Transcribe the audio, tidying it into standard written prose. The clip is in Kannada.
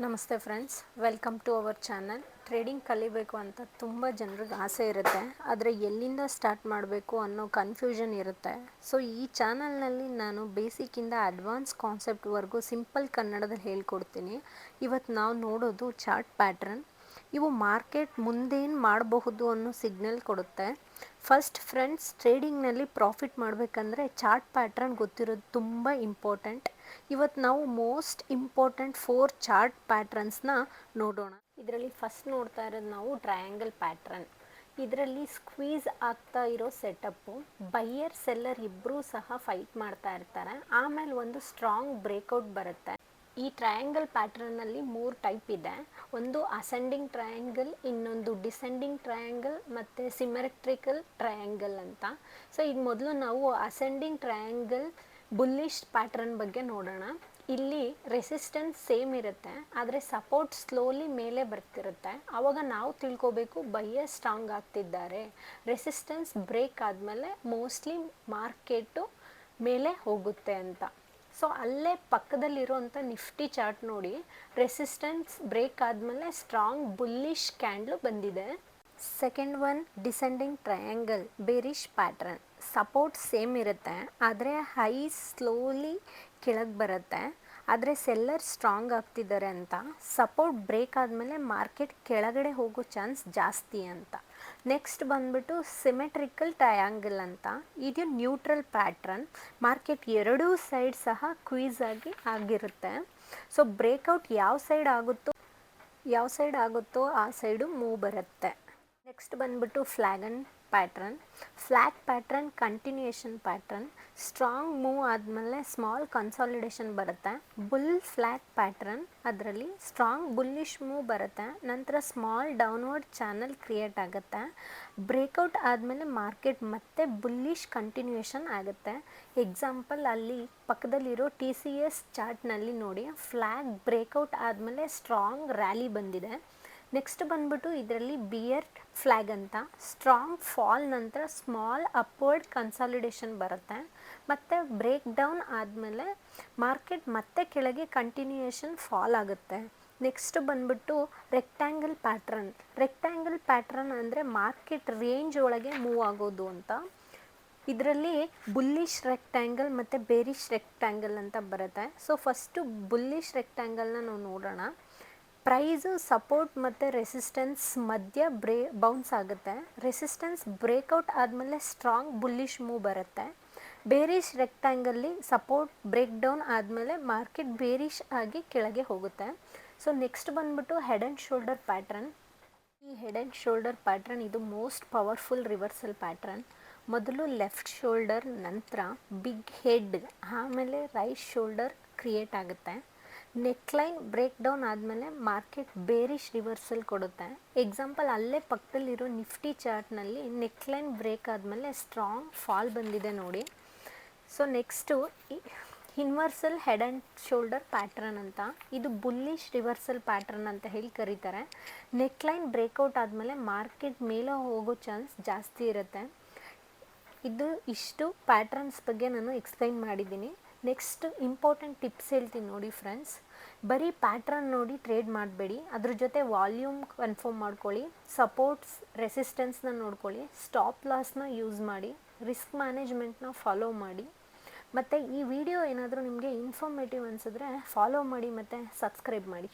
ನಮಸ್ತೆ friends, welcome to our channel. Trading ಕಲಿಬೇಕು ಅಂತ ತುಂಬ ಜನರಿಗೆ ಆಸೆ ಇರುತ್ತೆ, ಆದರೆ ಎಲ್ಲಿಂದ ಸ್ಟಾರ್ಟ್ ಮಾಡಬೇಕು ಅನ್ನೋ ಕನ್ಫ್ಯೂಷನ್ ಇರುತ್ತೆ. ಸೊ ಈ ಚಾನಲ್ನಲ್ಲಿ ನಾನು ಬೇಸಿಕ್ಕಿಂದ ಅಡ್ವಾನ್ಸ್ ಕಾನ್ಸೆಪ್ಟ್ವರೆಗೂ ಸಿಂಪಲ್ ಕನ್ನಡದಲ್ಲಿ ಹೇಳ್ಕೊಡ್ತೀನಿ. ಇವತ್ತು ನಾವು ನೋಡೋದು ಚಾರ್ಟ್ ಪ್ಯಾಟ್ರನ್. ಇವು ಮಾರ್ಕೆಟ್ ಮುಂದೇನು ಮಾಡಬಹುದು ಅನ್ನೋ ಸಿಗ್ನಲ್ ಕೊಡುತ್ತೆ. ಫಸ್ಟ್ ಫ್ರೆಂಡ್ಸ್, ಟ್ರೇಡಿಂಗ್ನಲ್ಲಿ ಪ್ರಾಫಿಟ್ ಮಾಡಬೇಕಂದ್ರೆ ಚಾರ್ಟ್ ಪ್ಯಾಟ್ರನ್ ಗೊತ್ತಿರೋದು ತುಂಬ ಇಂಪಾರ್ಟೆಂಟ್. ಇವತ್ತು ನಾವು ಮೋಸ್ಟ್ ಇಂಪಾರ್ಟೆಂಟ್ 4 ಚಾರ್ಟ್ ಪ್ಯಾಟ್ರನ್ಸ್ನ ನೋಡೋಣ. ಇದರಲ್ಲಿ ಫಸ್ಟ್ ನೋಡ್ತಾ ಇರೋದು ನಾವು ಟ್ರಯಾಂಗಲ್ ಪ್ಯಾಟ್ರನ್. ಇದರಲ್ಲಿ ಸ್ಕ್ವೀಸ್ ಆಗ್ತಾ ಇರೋ ಸೆಟಪ್ಪು, ಬೈಯರ್ ಸೆಲ್ಲರ್ ಇಬ್ಬರೂ ಸಹ ಫೈಟ್ ಮಾಡ್ತಾ ಇರ್ತಾರೆ. ಆಮೇಲೆ ಒಂದು ಸ್ಟ್ರಾಂಗ್ ಬ್ರೇಕ್ಔಟ್ ಬರುತ್ತೆ. ಈ ಟ್ರಯಾಂಗಲ್ ಪ್ಯಾಟ್ರನ್ನಲ್ಲಿ 3 ಟೈಪ್ ಇದೆ. ಒಂದು ಅಸೆಂಡಿಂಗ್ ಟ್ರಯಾಂಗಲ್, ಇನ್ನೊಂದು ಡಿಸೆಂಡಿಂಗ್ ಟ್ರಯಾಂಗಲ್ ಮತ್ತು ಸಿಮೆಟ್ರಿಕಲ್ ಟ್ರಯಾಂಗಲ್ ಅಂತ. ಸೊ ಈಗ ಮೊದಲು ನಾವು ಅಸೆಂಡಿಂಗ್ ಟ್ರಯಾಂಗಲ್ ಬುಲ್ಲಿಶ್ ಪ್ಯಾಟ್ರನ್ ಬಗ್ಗೆ ನೋಡೋಣ. ಇಲ್ಲಿ ರೆಸಿಸ್ಟೆನ್ಸ್ ಸೇಮ್ ಇರುತ್ತೆ, ಆದರೆ ಸಪೋರ್ಟ್ ಸ್ಲೋಲಿ ಮೇಲೆ ಬರ್ತಿರುತ್ತೆ. ಆವಾಗ ನಾವು ತಿಳ್ಕೋಬೇಕು ಬೈಯರ್ ಸ್ಟ್ರಾಂಗ್ ಆಗ್ತಿದ್ದಾರೆ. ರೆಸಿಸ್ಟೆನ್ಸ್ ಬ್ರೇಕ್ ಆದಮೇಲೆ ಮೋಸ್ಟ್ಲಿ ಮಾರ್ಕೆಟು ಮೇಲೆ ಹೋಗುತ್ತೆ ಅಂತ. ಸೊ ಅಲ್ಲೇ ಪಕ್ಕದಲ್ಲಿರುವಂಥ ನಿಫ್ಟಿ ಚಾರ್ಟ್ ನೋಡಿ, ರೆಸಿಸ್ಟೆನ್ಸ್ ಬ್ರೇಕ್ ಆದಮೇಲೆ ಸ್ಟ್ರಾಂಗ್ ಬುಲ್ಲಿಶ್ ಕ್ಯಾಂಡ್ಲು ಬಂದಿದೆ. Second one descending triangle bearish pattern. Support same ಇರುತ್ತೆ, ಆದರೆ ಹೈ ಸ್ಲೋಲಿ ಕೆಳಗೆ ಬರುತ್ತೆ. ಆದರೆ ಸೆಲ್ಲರ್ ಸ್ಟ್ರಾಂಗ್ ಆಗ್ತಿದ್ದಾರೆ ಅಂತ. ಸಪೋರ್ಟ್ ಬ್ರೇಕ್ ಆದಮೇಲೆ ಮಾರ್ಕೆಟ್ ಕೆಳಗಡೆ ಹೋಗೋ ಚಾನ್ಸ್ ಜಾಸ್ತಿ ಅಂತ. ನೆಕ್ಸ್ಟ್ ಬಂದ್ಬಿಟ್ಟು ಸಿಮೆಟ್ರಿಕಲ್ ಟ್ರಯಾಂಗಲ್ ಅಂತ. ಇದು ನ್ಯೂಟ್ರಲ್ ಪ್ಯಾಟ್ರನ್. ಮಾರ್ಕೆಟ್ ಎರಡೂ ಸೈಡ್ ಸಹ ಕ್ವೀಸ್ ಆಗಿರುತ್ತೆ. ಸೊ ಬ್ರೇಕ್ಔಟ್ ಯಾವ ಸೈಡ್ ಆಗುತ್ತೋ ಆ ಸೈಡು ಮೂವ್ ಬರುತ್ತೆ. ನೆಕ್ಸ್ಟ್ ಬಂದ್ಬಿಟ್ಟು flag and pattern. Flag pattern continuation pattern. Strong move ಆದಮೇಲೆ ಸ್ಮಾಲ್ ಕನ್ಸಾಲಿಡೇಷನ್ ಬರುತ್ತೆ. ಬುಲ್ ಫ್ಲ್ಯಾಗ್ ಪ್ಯಾಟ್ರನ್, ಅದರಲ್ಲಿ ಸ್ಟ್ರಾಂಗ್ ಬುಲ್ಲಿಶ್ ಮೂವ್ ಬರುತ್ತೆ, ನಂತರ ಸ್ಮಾಲ್ ಡೌನ್ವರ್ಡ್ ಚಾನಲ್ ಕ್ರಿಯೇಟ್ ಆಗುತ್ತೆ. ಬ್ರೇಕ್ಔಟ್ ಆದಮೇಲೆ ಮಾರ್ಕೆಟ್ ಮತ್ತೆ ಬುಲ್ಲಿಶ್ ಕಂಟಿನ್ಯೂಯೇಷನ್ ಆಗುತ್ತೆ. ಎಕ್ಸಾಂಪಲ್ ಅಲ್ಲಿ ಪಕ್ಕದಲ್ಲಿರೋ TCS ಚಾರ್ಟ್ನಲ್ಲಿ ನೋಡಿ, ಫ್ಲ್ಯಾಗ್ ಬ್ರೇಕ್ಔಟ್ ಆದಮೇಲೆ ಸ್ಟ್ರಾಂಗ್ ರ್ಯಾಲಿ ಬಂದಿದೆ. ನೆಕ್ಸ್ಟ್ ಬಂದ್ಬಿಟ್ಟು ಇದರಲ್ಲಿ ಬಿಯರ್ ಫ್ಲ್ಯಾಗ್ ಅಂತ. ಸ್ಟ್ರಾಂಗ್ ಫಾಲ್ ನಂತರ ಸ್ಮಾಲ್ ಅಪ್ವರ್ಡ್ ಕನ್ಸಾಲಿಡೇಷನ್ ಬರುತ್ತೆ. ಮತ್ತು ಬ್ರೇಕ್ ಡೌನ್ ಆದಮೇಲೆ ಮಾರ್ಕೆಟ್ ಮತ್ತೆ ಕೆಳಗೆ ಕಂಟಿನ್ಯೂಯೇಷನ್ ಫಾಲ್ ಆಗುತ್ತೆ. ನೆಕ್ಸ್ಟ್ ಬಂದ್ಬಿಟ್ಟು ರೆಕ್ಟ್ಯಾಂಗಲ್ ಪ್ಯಾಟ್ರನ್. ರೆಕ್ಟ್ಯಾಂಗಲ್ ಪ್ಯಾಟ್ರನ್ ಅಂದರೆ ಮಾರ್ಕೆಟ್ ರೇಂಜ್ ಒಳಗೆ ಮೂವ್ ಆಗೋದು ಅಂತ. ಇದರಲ್ಲಿ ಬುಲ್ಲಿಶ್ ರೆಕ್ಟ್ಯಾಂಗಲ್ ಮತ್ತು ಬೇರಿಶ್ ರೆಕ್ಟ್ಯಾಂಗಲ್ ಅಂತ ಬರುತ್ತೆ. ಸೊ ಫಸ್ಟು ಬುಲ್ಲಿಶ್ ರೆಕ್ಟ್ಯಾಂಗಲ್ನ ನಾವು ನೋಡೋಣ. ಪ್ರೈಸು ಸಪೋರ್ಟ್ ಮತ್ತು ರೆಸಿಸ್ಟೆನ್ಸ್ ಮಧ್ಯ ಬೌನ್ಸ್ ಆಗುತ್ತೆ. ರೆಸಿಸ್ಟೆನ್ಸ್ ಬ್ರೇಕ್ಔಟ್ ಆದಮೇಲೆ ಸ್ಟ್ರಾಂಗ್ ಬುಲ್ಲಿಶ್ ಮೂವ್ ಬರುತ್ತೆ. ಬೇರಿಶ್ ರೆಕ್ಟ್ಯಾಂಗಲ್ಲಿ ಸಪೋರ್ಟ್ ಬ್ರೇಕ್ ಡೌನ್ ಆದಮೇಲೆ ಮಾರ್ಕೆಟ್ ಬೇರಿಶ್ ಆಗಿ ಕೆಳಗೆ ಹೋಗುತ್ತೆ. ಸೊ ನೆಕ್ಸ್ಟ್ ಬಂದ್ಬಿಟ್ಟು ಹೆಡ್ ಆ್ಯಂಡ್ ಶೋಲ್ಡರ್ ಪ್ಯಾಟ್ರನ್. ಈ ಹೆಡ್ ಆ್ಯಂಡ್ ಶೋಲ್ಡರ್ ಪ್ಯಾಟ್ರನ್ ಇದು ಮೋಸ್ಟ್ ಪವರ್ಫುಲ್ ರಿವರ್ಸಲ್ ಪ್ಯಾಟ್ರನ್. ಮೊದಲು ಲೆಫ್ಟ್ ಶೋಲ್ಡರ್, ನಂತರ ಬಿಗ್ ಹೆಡ್, ಆಮೇಲೆ ರೈಟ್ ಶೋಲ್ಡರ್ ಕ್ರಿಯೇಟ್ ಆಗುತ್ತೆ. ನೆಕ್ಲೈನ್ ಬ್ರೇಕ್ ಡೌನ್ ಆದಮೇಲೆ ಮಾರ್ಕೆಟ್ ಬೇರಿಶ್ ರಿವರ್ಸಲ್ ಕೊಡುತ್ತೆ. ಎಕ್ಸಾಂಪಲ್ ಅಲ್ಲೇ ಪಕ್ಕದಲ್ಲಿರೋ ನಿಫ್ಟಿ ಚಾರ್ಟ್ನಲ್ಲಿ ನೆಕ್ಲೈನ್ ಬ್ರೇಕ್ ಆದಮೇಲೆ ಸ್ಟ್ರಾಂಗ್ ಫಾಲ್ ಬಂದಿದೆ ನೋಡಿ. So next inverse head and shoulder pattern ಅಂತ. ಇದು ಬುಲ್ಲಿಶ್ ರಿವರ್ಸಲ್ ಪ್ಯಾಟ್ರನ್ ಅಂತ ಹೇಳಿ ಕರೀತಾರೆ. ನೆಕ್ಲೈನ್ ಬ್ರೇಕ್ಔಟ್ ಆದಮೇಲೆ ಮಾರ್ಕೆಟ್ ಮೇಲೆ ಹೋಗೋ ಚಾನ್ಸ್ ಜಾಸ್ತಿ ಇರುತ್ತೆ. ಇಷ್ಟು ಪ್ಯಾಟ್ರನ್ಸ್ ಬಗ್ಗೆ ನಾನು ಎಕ್ಸ್ಪ್ಲೈನ್ ಮಾಡಿದ್ದೀನಿ. ನೆಕ್ಸ್ಟ್ ಇಂಪಾರ್ಟೆಂಟ್ ಟಿಪ್ಸ್ ಹೇಳ್ತೀನಿ ನೋಡಿ ಫ್ರೆಂಡ್ಸ್. ಬರೀ ಪ್ಯಾಟ್ರನ್ ನೋಡಿ ಟ್ರೇಡ್ ಮಾಡಬೇಡಿ, ಅದ್ರ ಜೊತೆ ವಾಲ್ಯೂಮ್ ಕನ್ಫರ್ಮ್ ಮಾಡ್ಕೊಳ್ಳಿ, ಸಪೋರ್ಟ್ಸ್ ರೆಸಿಸ್ಟೆನ್ಸ್ನ ನೋಡ್ಕೊಳ್ಳಿ, ಸ್ಟಾಪ್ ಲಾಸ್ನ ಯೂಸ್ ಮಾಡಿ, ರಿಸ್ಕ್ ಮ್ಯಾನೇಜ್ಮೆಂಟ್ನ ಫಾಲೋ ಮಾಡಿ. ಮತ್ತು ಈ ವಿಡಿಯೋ ಏನಾದರೂ ನಿಮಗೆ ಇನ್ಫಾರ್ಮೇಟಿವ್ ಅನಿಸಿದ್ರೆ ಫಾಲೋ ಮಾಡಿ ಮತ್ತು ಸಬ್ಸ್ಕ್ರೈಬ್ ಮಾಡಿ.